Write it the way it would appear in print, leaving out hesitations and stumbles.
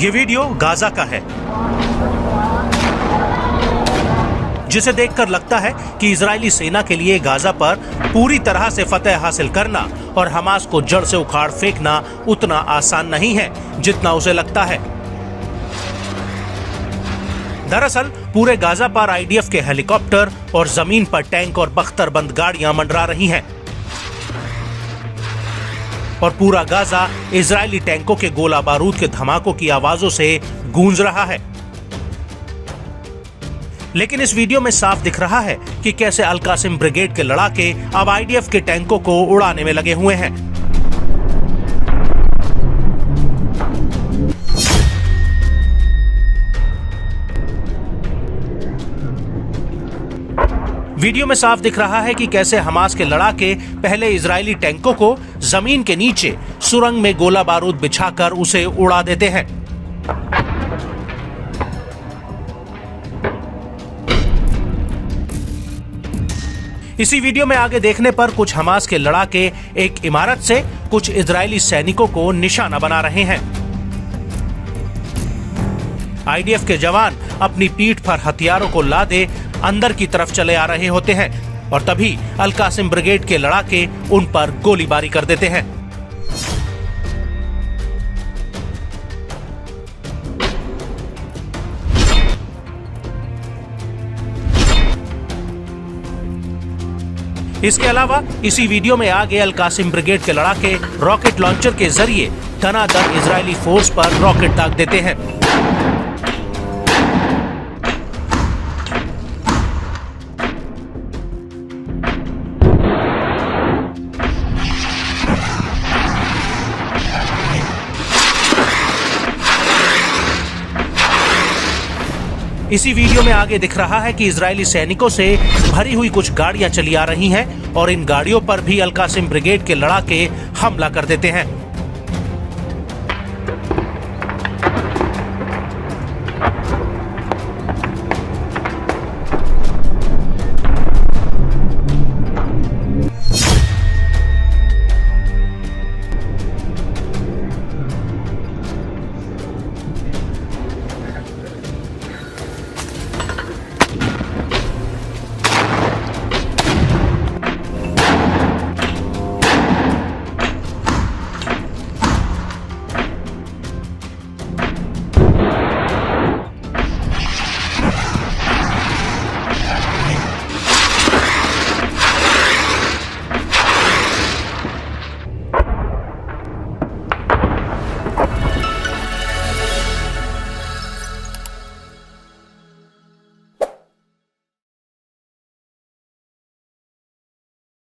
ये video Gaza का है, जिसे देखकर लगता है कि इजरायली सेना के लिए गाजा पर पूरी तरह से फतह हासिल करना और हमास को जड़ से उखाड़ फेंकना उतना आसान नहीं है जितना उसे लगता है। दरअसल पूरे गाजा पर आईडीएफ के हेलीकॉप्टर और जमीन पर टैंक और बख्तरबंद गाड़ियां मंडरा रही हैं और पूरा गाजा इजरायली टैंकों के गोला बारूद के धमाकों की आवाजों से गूंज रहा है। लेकिन इस वीडियो में साफ दिख रहा है कि कैसे अल कासिम ब्रिगेड के लड़ाके अब आईडीएफ के टैंकों को उड़ाने में लगे हुए हैं। वीडियो में साफ दिख रहा है कि कैसे हमास के लड़ाके पहले इजरायली टैंकों को जमीन के नीचे सुरंग में गोला बारूद बिछाकर उसे उड़ा देते हैं। इसी वीडियो में आगे देखने पर कुछ हमास के लड़ाके एक इमारत से कुछ इजरायली सैनिकों को निशाना बना रहे हैं। आईडीएफ के जवान अपनी पीठ पर हथियारों को लादे अंदर की तरफ चले आ रहे होते हैं और तभी अल कासिम ब्रिगेड के लड़ाके उन पर गोलीबारी कर देते हैं। इसके अलावा इसी वीडियो में आगे अल कासिम ब्रिगेड के लड़ाके रॉकेट लॉन्चर के जरिए धनाधन इजरायली फोर्स पर रॉकेट दाग देते हैं। इसी वीडियो में आगे दिख रहा है कि इजरायली सैनिकों से भरी हुई कुछ गाड़ियां चली आ रही हैं और इन गाड़ियों पर भी अल कासिम ब्रिगेड के लड़ाके हमला कर देते हैं।